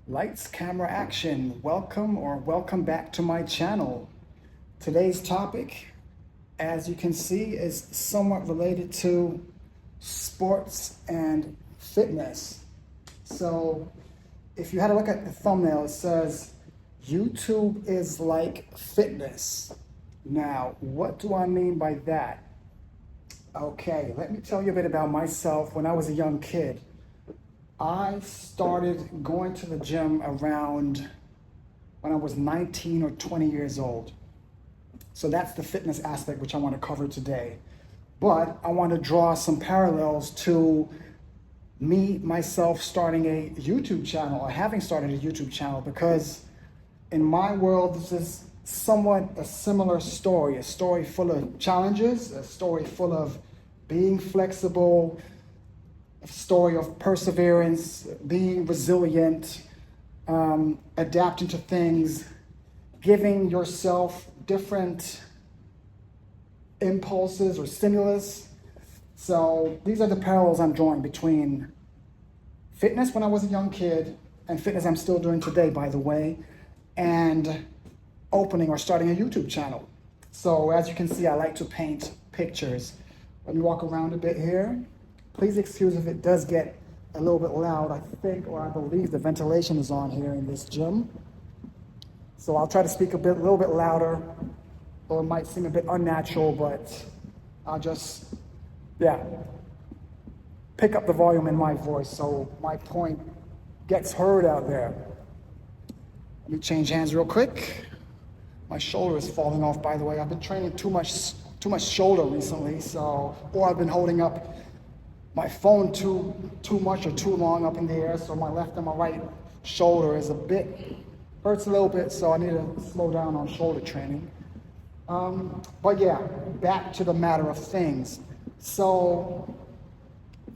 Lights, camera, action. Welcome back to my channel. Today's topic, as you can see, is somewhat related to sports and fitness. So if you had a look at the thumbnail, it says, YouTube is like fitness. Now, what do I mean by that? Okay, let me tell you a bit about myself. When I was a young kid, I started going to the gym around when I was 19 or 20 years old. So that's the fitness aspect which I want to cover today. But I want to draw some parallels to myself starting a YouTube channel, or having started a YouTube channel, because in my world, this is somewhat a similar story, a story full of challenges, a story full of being flexible, a story of perseverance, being resilient, adapting to things, giving yourself different impulses or stimulus. So these are the parallels I'm drawing between fitness when I was a young kid, and fitness I'm still doing today, by the way, and opening or starting a YouTube channel. So as you can see, I like to paint pictures. Let me walk around a bit here. Please excuse if it does get a little bit loud. I think, or I believe, the ventilation is on here in this gym. So I'll try to speak a little bit louder, or it might seem a bit unnatural, but I'll just, pick up the volume in my voice so my point gets heard out there. Let me change hands real quick. My shoulder is falling off, by the way. I've been training too much shoulder recently, or I've been holding up my phone too much or too long up in the air, so my left and my right shoulder hurts a little bit, so I need to slow down on shoulder training. But yeah, back to the matter of things. So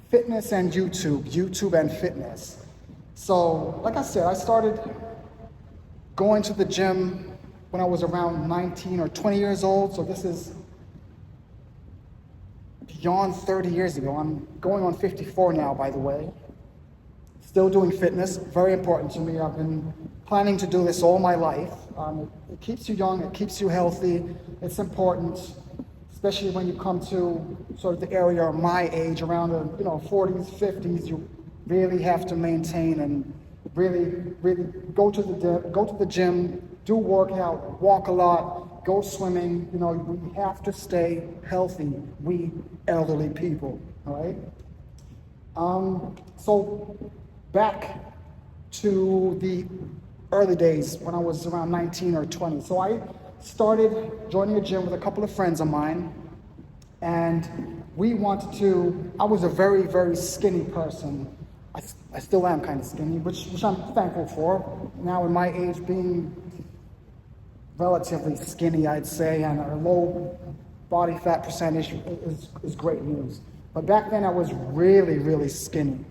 fitness and YouTube and fitness. So like I said, I started going to the gym when I was around 19 or 20 years old, so this is beyond 30 years ago. I'm going on 54 now, by the way. Still doing fitness, very important to me. I've been planning to do this all my life. It keeps you young, it keeps you healthy. It's important, especially when you come to sort of the area of my age, around the 40s, 50s. You really have to maintain and really go to the gym, do workout, walk a lot, go swimming. We have to stay healthy, we elderly people, all right? So back to the early days when I was around 19 or 20. So I started joining a gym with a couple of friends of mine, and I was a very, very skinny person. I still am kind of skinny, which I'm thankful for. Now in my age, being relatively skinny, I'd say, and a low body fat percentage is great news. But back then I was really, really skinny.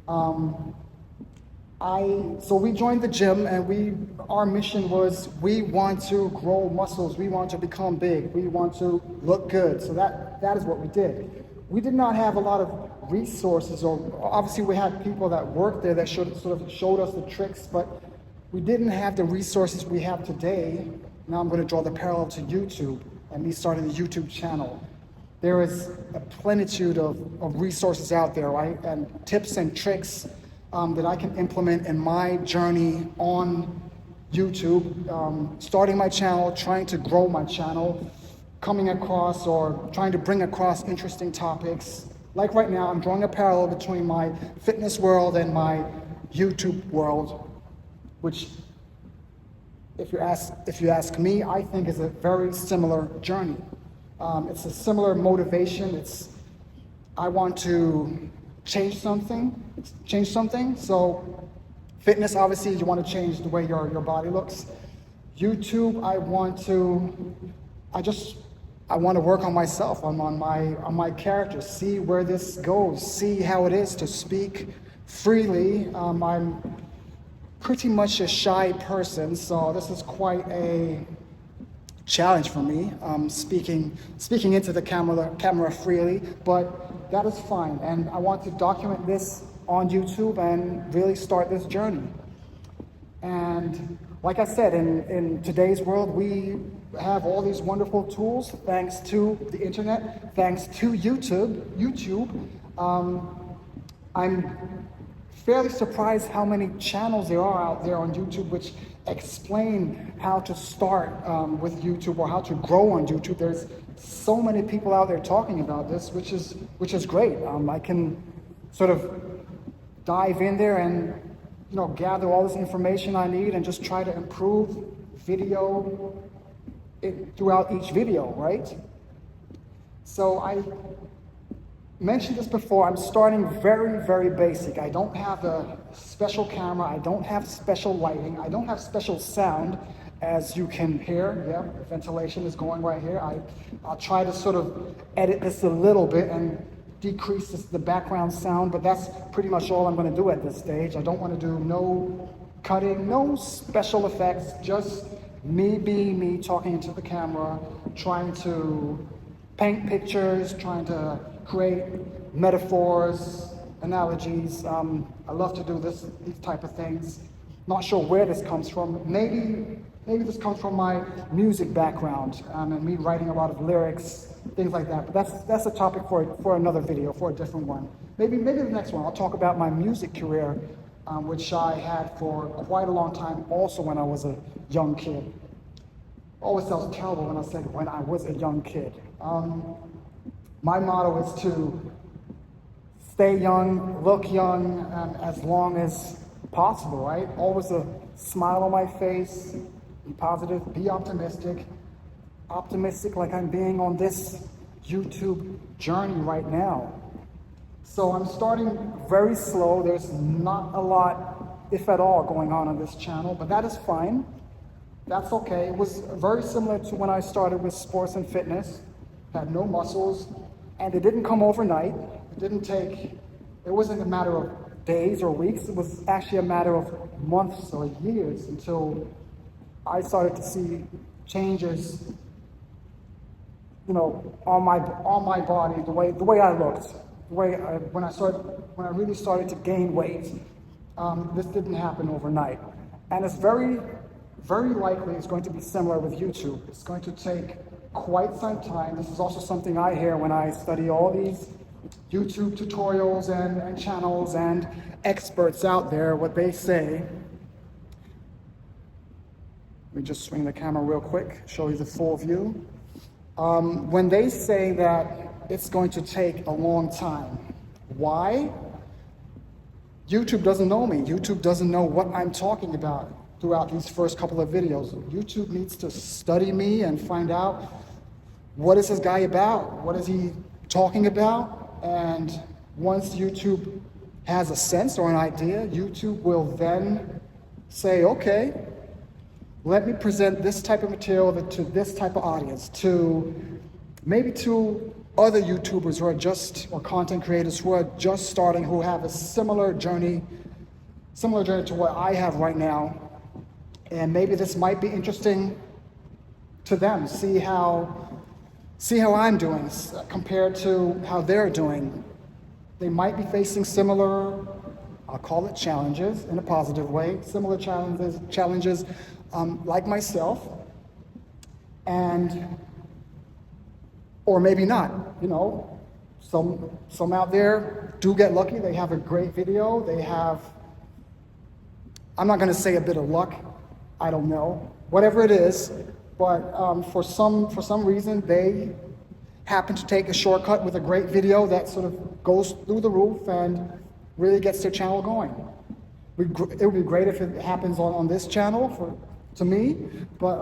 So we joined the gym, and our mission was, we want to grow muscles, we want to become big, we want to look good. So that is what we did. We did not have a lot of resources, or obviously we had people that worked there that showed us the tricks, but we didn't have the resources we have today. Now I'm going to draw the parallel to YouTube and me starting the YouTube channel. There is a plenitude of resources out there, right? And tips and tricks that I can implement in my journey on YouTube, starting my channel, trying to grow my channel, coming across or trying to bring across interesting topics. Like right now, I'm drawing a parallel between my fitness world and my YouTube world, which, if you ask me, I think is a very similar journey. It's a similar motivation. I want to change something. So fitness, obviously, you want to change the way your body looks. YouTube, I want to work on myself, on my character, see where this goes, see how it is to speak freely. I'm pretty much a shy person, so this is quite a challenge for me, speaking into the camera freely, but that is fine. And I want to document this on YouTube and really start this journey. And like I said, in today's world, we have all these wonderful tools thanks to the internet, thanks to YouTube. I'm fairly surprised how many channels there are out there on YouTube which explain how to start with YouTube or how to grow on YouTube. There's so many people out there talking about this, which is great. I can sort of dive in there and gather all this information I need and just try to improve video throughout each video, right? So I mentioned this before, I'm starting very, very basic. I don't have a special camera, I don't have special lighting, I don't have special sound, as you can hear. Yeah, ventilation is going right here. I'll try to sort of edit this a little bit and decrease the background sound, but that's pretty much all I'm going to do at this stage. I don't want to do no cutting, no special effects, just me being me, talking into the camera, trying to paint pictures, trying to create metaphors, analogies. I love to do these type of things. Not sure where this comes from. Maybe this comes from my music background and me writing a lot of lyrics, things like that. But that's a topic for another video, for a different one. Maybe the next one I'll talk about my music career, which I had for quite a long time, also when I was a young kid. Always sounds terrible when I said when I was a young kid. My motto is to stay young, look young, as long as possible, right? Always a smile on my face, be positive, be optimistic. Optimistic like I'm being on this YouTube journey right now. So I'm starting very slow. There's not a lot, if at all, going on this channel, but that is fine. That's okay. It was very similar to when I started with sports and fitness. Had no muscles, and it didn't come overnight. It wasn't a matter of days or weeks. It was actually a matter of months or years until I started to see changes, on my body, the way I looked, when I really started to gain weight. This didn't happen overnight, and it's very, very likely it's going to be similar with YouTube. It's going to take quite some time. This is also something I hear when I study all these YouTube tutorials and channels and experts out there, what they say. Let me just swing the camera real quick, show you the full view. When they say that it's going to take a long time, why? YouTube doesn't know me. YouTube doesn't know what I'm talking about throughout these first couple of videos. YouTube needs to study me and find out what is this guy about? What is he talking about? And once YouTube has a sense or an idea, YouTube will then say, okay, let me present this type of material to this type of audience, maybe to other YouTubers or content creators who are just starting, who have a similar journey to what I have right now. And maybe this might be interesting to them, see how I'm doing compared to how they're doing. They might be facing similar, I'll call it challenges in a positive way, similar challenges like myself, or maybe not. Some out there do get lucky. They have a great video. They have, I'm not going to say a bit of luck. I don't know, whatever it is, but for some reason they happen to take a shortcut with a great video that sort of goes through the roof and really gets their channel going. It would be great if it happens on this channel to me, but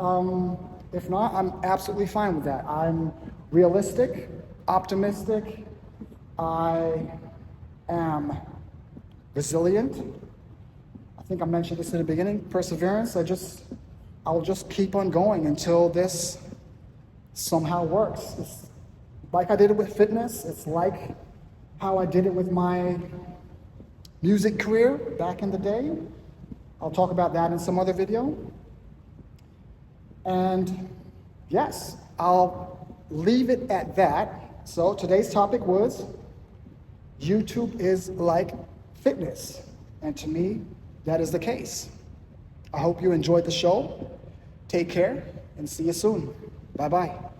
if not, I'm absolutely fine with that. I'm realistic, optimistic. I am resilient. I think I mentioned this in the beginning, perseverance. I'll just keep on going until this somehow works. It's like I did it with fitness. It's like how I did it with my music career back in the day. I'll talk about that in some other video. And yes, I'll leave it at that. So today's topic was YouTube is like fitness. And to me, that is the case. I hope you enjoyed the show. Take care and see you soon. Bye-bye.